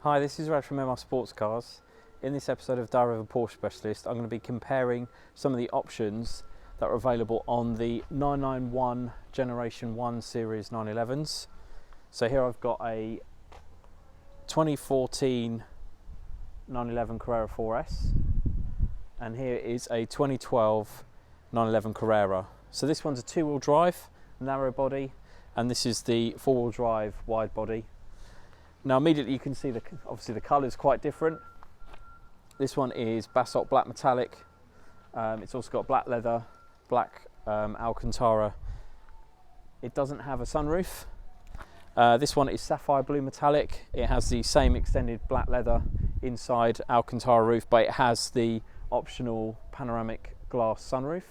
Hi, this is Rad from MR Sportscars. In this episode of Diary of a Porsche Specialist, I'm going to be comparing some of the options that are available on the 991 Generation 1 Series 911s. So here I've got a 2014 911 Carrera 4S, and here is a 2012 911 Carrera. So this one's a two-wheel drive, narrow body, and this is the four-wheel drive wide body. Now immediately you can see obviously the colour is quite different. This one is basalt black metallic. It's also got black leather, black Alcantara. It doesn't have a sunroof. This one is sapphire blue metallic. It has the same extended black leather inside Alcantara roof, but it has the optional panoramic glass sunroof.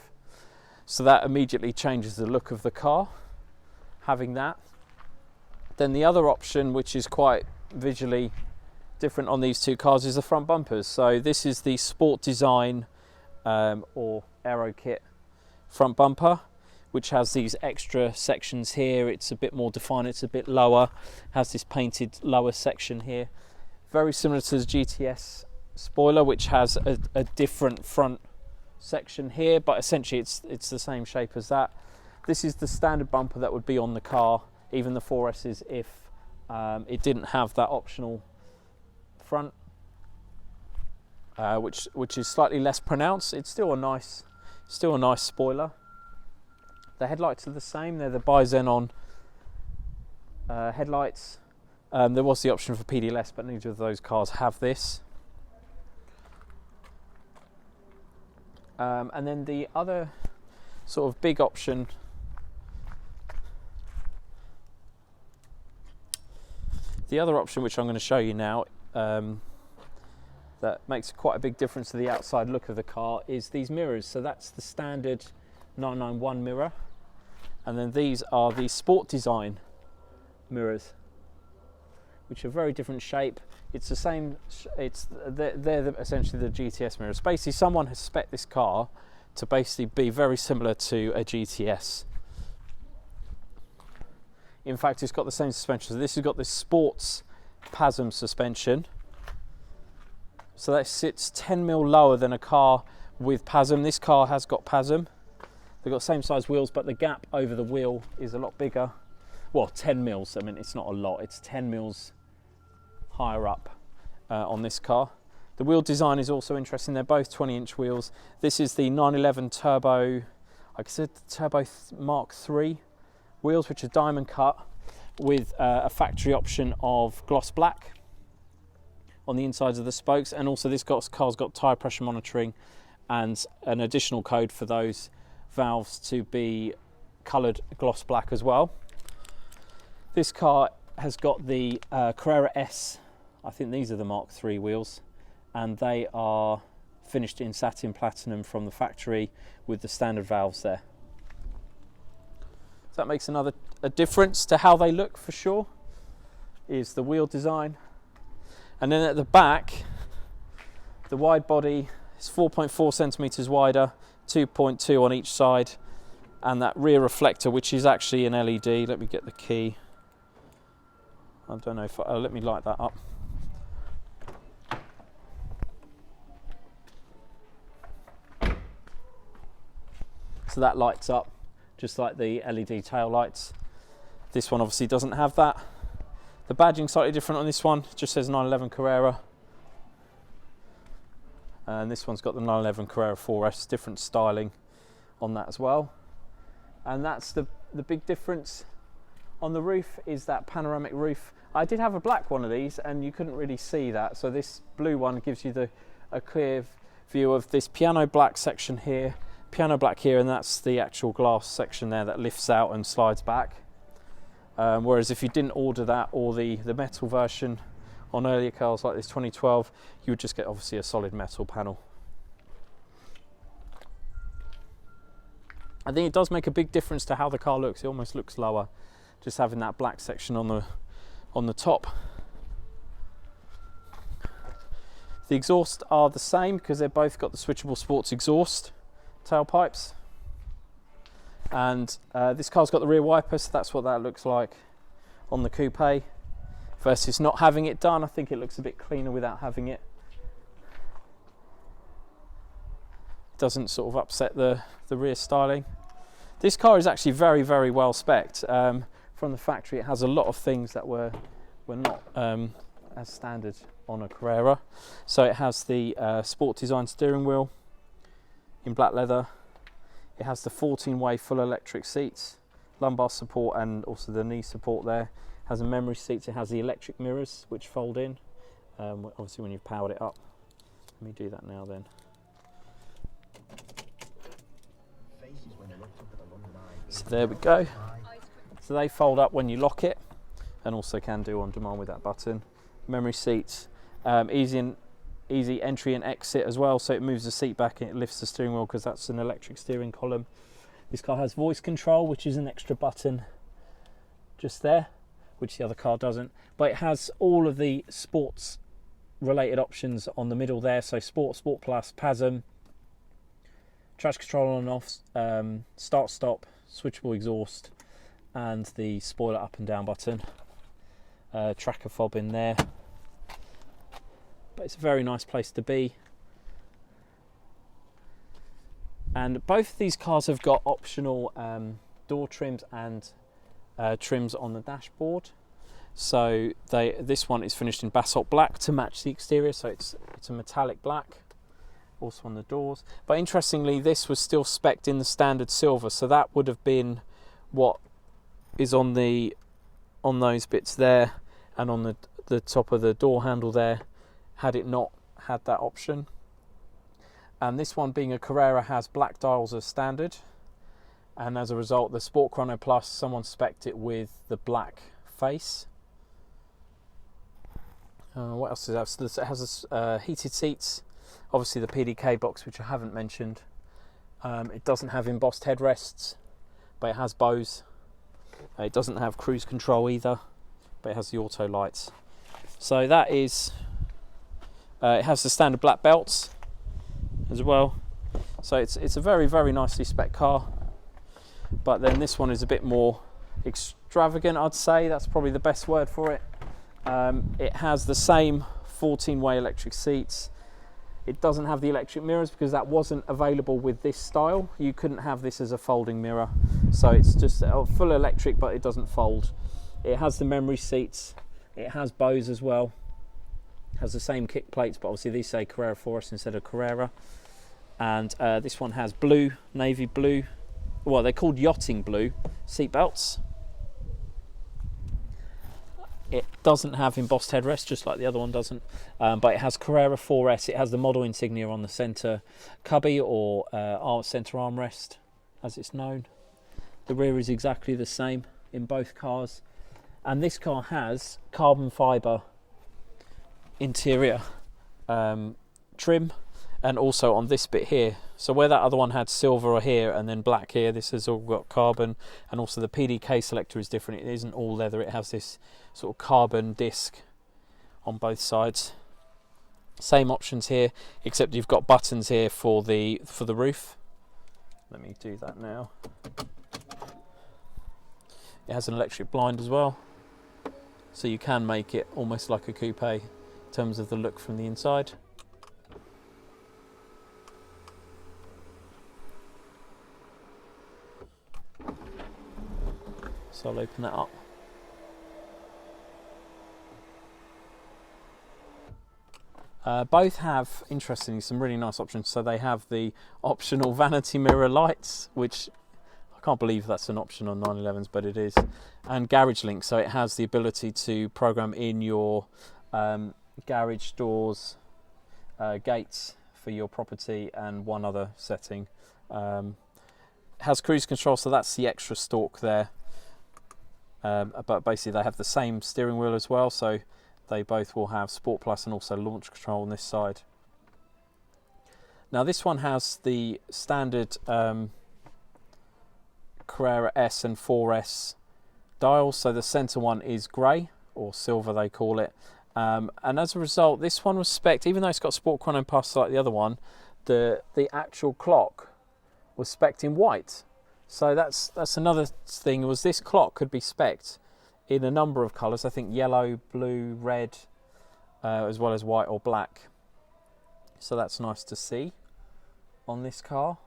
So that immediately changes the look of the car, having that. Then the other option, which is quite visually different on these two cars, is the front bumpers. So this is the Sport Design or Aero Kit front bumper, which has these extra sections here. It's a bit more defined, it's a bit lower, has this painted lower section here. Very similar to the GTS spoiler, which has a different front section here, but essentially it's the same shape as that. This is the standard bumper that would be on the car, even the 4S's, if it didn't have that optional front, which is slightly less pronounced. It's still a nice spoiler. The headlights are the same. They're the bi-xenon headlights. There was the option for PDLS, but neither of those cars have this. And then the other sort of big option, which I'm going to show you now, that makes quite a big difference to the outside look of the car, is these mirrors. So that's the standard 991 mirror, and then these are the Sport Design mirrors, which are very different shape. It's the same. They're essentially the GTS mirrors. Basically, someone has spec'd this car to basically be very similar to a GTS. In fact, it's got the same suspension. So this has got this sports PASM suspension. So that sits 10mm lower than a car with PASM. This car has got PASM. They've got same size wheels, but the gap over the wheel is a lot bigger. Well, 10mm. I mean, it's not a lot. It's 10mm higher up on this car. The wheel design is also interesting. They're both 20-inch wheels. This is the 911 Turbo, like I said, Turbo Mark III wheels, which are diamond cut with a factory option of gloss black on the insides of the spokes, and also this car's got tyre pressure monitoring and an additional code for those valves to be coloured gloss black as well. This car has got the Carrera S, I think these are the Mark III wheels, and they are finished in satin platinum from the factory with the standard valves there. So that makes a difference to how they look for sure, is the wheel design. And then at the back, the wide body is 4.4 centimetres wider, 2.2 on each side, and that rear reflector, which is actually an LED. Let me get the key. I don't know if let me light that up. So that lights up just like the LED tail lights. This one obviously doesn't have that. The badging slightly different on this one. It just says 911 Carrera. And this one's got the 911 Carrera 4S, different styling on that as well. And that's the big difference on the roof, is that panoramic roof. I did have a black one of these and you couldn't really see that. So this blue one gives you a clear view of this piano black section here, piano black here, and that's the actual glass section there that lifts out and slides back. Whereas if you didn't order that, or the metal version on earlier cars like this 2012, you would just get obviously a solid metal panel. I think it does make a big difference to how the car looks. It almost looks lower, just having that black section on the top. The exhausts are the same because they've both got the switchable sports exhaust tailpipes. And this car's got the rear wiper, so that's what that looks like on the coupe. versus not having it done. I think it looks a bit cleaner without having it. Doesn't sort of upset the rear styling. This car is actually very, very well spec'd. From the factory, it has a lot of things that were not as standard on a Carrera. So it has the sport design steering wheel in black leather. It has the 14-way full electric seats, lumbar support and also the knee support there. It has the memory seats. It has the electric mirrors which fold in, obviously when you've powered it up. Let me do that now then. So there we go. So they fold up when you lock it, and also can do on demand with that button. Memory seats, easy entry and exit as well, so it moves the seat back and it lifts the steering wheel because that's an electric steering column. This car has voice control, which is an extra button just there, which the other car doesn't, but it has all of the sports related options on the middle there. So Sport, Sport Plus, PASM, traction control on and off, start stop, switchable exhaust, and the spoiler up and down button. Tracker fob in there, but it's a very nice place to be. And both of these cars have got optional door trims and trims on the dashboard. So this one is finished in basalt black to match the exterior, so it's a metallic black. Also on the doors, but interestingly this was still spec'd in the standard silver, so that would have been what is on those bits there and on the top of the door handle there, had it not had that option. And this one, being a Carrera, has black dials as standard, and as a result the Sport Chrono Plus, someone spec'd it with the black face. What else does it have? So it has heated seats, obviously the PDK box, which I haven't mentioned. It doesn't have embossed headrests, but it has bows. It doesn't have cruise control either, but it has the auto lights. So that is, it has the standard black belts as well. So it's a very, very nicely spec car. But then this one is a bit more extravagant, I'd say. That's probably the best word for it. It has the same 14-way electric seats. It doesn't have the electric mirrors because that wasn't available with this style. You couldn't have this as a folding mirror. So it's just full electric, but it doesn't fold. It has the memory seats. It has bows as well. It has the same kick plates, but obviously these say Carrera 4S instead of Carrera. And this one has blue, navy blue, well, they're called yachting blue seat belts. It doesn't have embossed headrests, just like the other one doesn't, but it has Carrera 4S. It has the model insignia on the centre cubby, or centre armrest as it's known. The rear is exactly the same in both cars, and this car has carbon fibre interior trim, and also on this bit here. So where that other one had silver here and then black here, this has all got carbon, and also the PDK selector is different. It isn't all leather, it has this sort of carbon disc on both sides. Same options here, except you've got buttons here for the roof. Let me do that now. It has an electric blind as well, so you can make it almost like a coupe in terms of the look from the inside. So I'll open that up. Both have, interestingly, some really nice options. So they have the optional vanity mirror lights, which I can't believe that's an option on 911s, but it is. And garage link, so it has the ability to program in your garage doors, gates for your property, and one other setting. It has cruise control, so that's the extra stalk there. But basically they have the same steering wheel as well, so they both will have Sport Plus and also launch control on this side. Now this one has the standard Carrera S and 4S dials, so the centre one is grey, or silver they call it, and as a result this one was spec'd, even though it's got Sport Chrono Plus like the other one, the actual clock was spec'd in white. So that's another thing, was this clock could be spec'd in a number of colours. I think yellow, blue, red, as well as white or black. So that's nice to see on this car.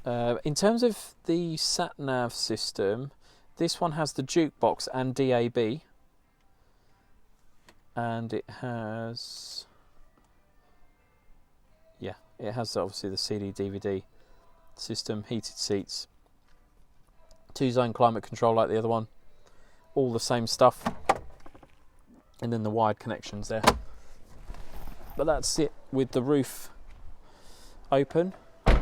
In terms of the sat-nav system, this one has the jukebox and DAB, and it has, yeah, it has obviously the CD DVD system, heated seats, 2-zone climate control like the other one, all the same stuff, and then the wired connections there. But that's it with the roof open. They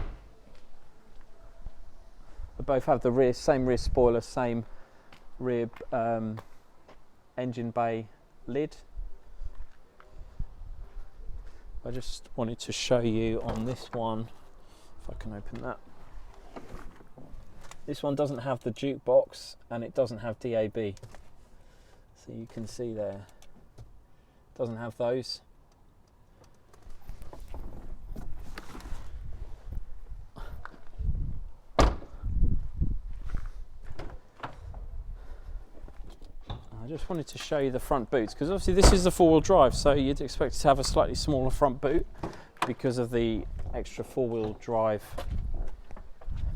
both have the same rear spoiler, same rear engine bay lid. I just wanted to show you on this one, if I can open that. This one doesn't have the jukebox and it doesn't have DAB. So you can see there, it doesn't have those. I just wanted to show you the front boots, because obviously this is the four-wheel drive, so you'd expect it to have a slightly smaller front boot because of the extra four-wheel drive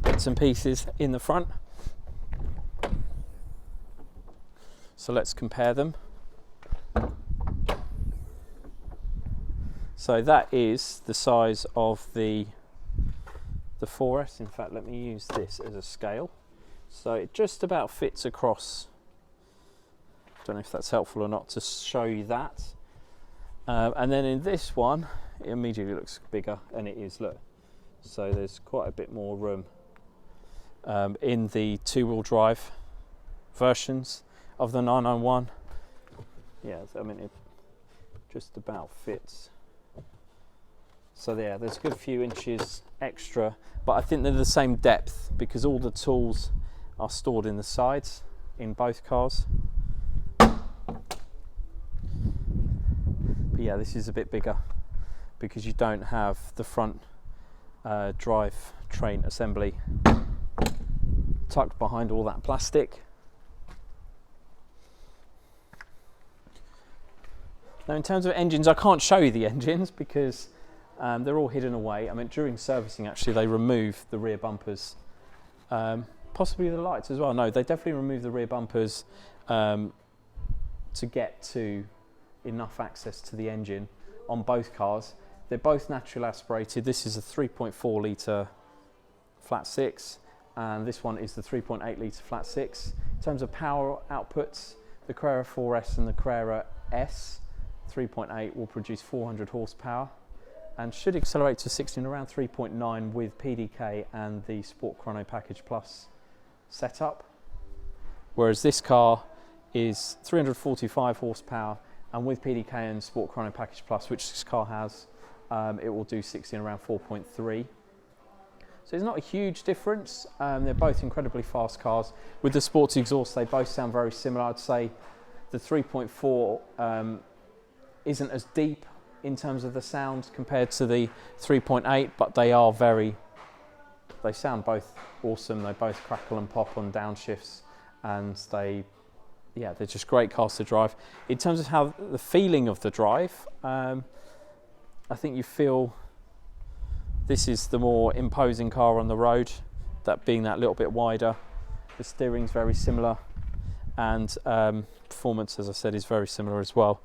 bits and pieces in the front. So let's compare them. So that is the size of the 4S. In fact, let me use this as a scale. So it just about fits across. Don't know if that's helpful or not to show you that. And then in this one, it immediately looks bigger, and it is, look. So there's quite a bit more room in the two-wheel drive versions of the 991. Yeah, I mean, it just about fits. So yeah, there's a good few inches extra, but I think they're the same depth because all the tools are stored in the sides in both cars. But yeah, this is a bit bigger because you don't have the front drive train assembly tucked behind all that plastic. Now in terms of engines, I can't show you the engines because they're all hidden away. I mean, during servicing actually they remove the rear bumpers, possibly the lights as well. No, they definitely remove the rear bumpers to get to enough access to the engine on both cars. They're both naturally aspirated. This is a 3.4 litre Flat-6 and this one is the 3.8 litre Flat-6. In terms of power outputs, the Carrera 4S and the Carrera S 3.8 will produce 400 horsepower and should accelerate to 60 in around 3.9 with PDK and the Sport Chrono Package Plus setup. Whereas this car is 345 horsepower and with PDK and Sport Chrono Package Plus, which this car has, it will do 60 in around 4.3. So it's not a huge difference. They're both incredibly fast cars. With the sports exhaust, they both sound very similar. I'd say the 3.4 isn't as deep in terms of the sound compared to the 3.8, but they sound both awesome. They both crackle and pop on downshifts, and they're just great cars to drive. In terms of how the feeling of the drive, I think you feel this is the more imposing car on the road, that being that little bit wider. The steering's very similar, and performance, as I said, is very similar as well.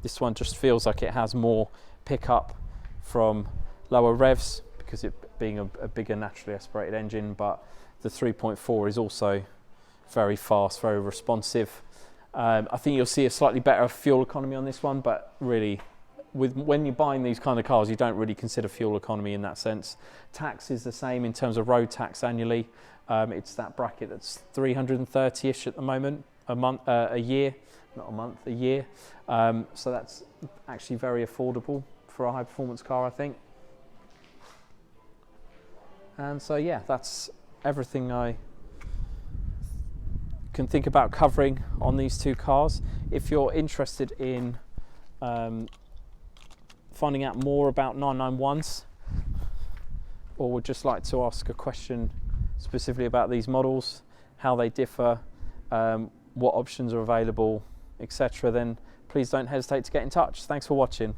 This one just feels like it has more pickup from lower revs because it being a bigger naturally aspirated engine, but the 3.4 is also very fast, very responsive. I think you'll see a slightly better fuel economy on this one, but really when you're buying these kind of cars, you don't really consider fuel economy in that sense. Tax is the same in terms of road tax annually. It's that bracket that's 330-ish at the moment, a year. Not a month, a year. So that's actually very affordable for a high performance car, I think. And so yeah, that's everything I can think about covering on these two cars. If you're interested in finding out more about 991s or would just like to ask a question specifically about these models, how they differ, what options are available, etc., then please don't hesitate to get in touch. Thanks for watching.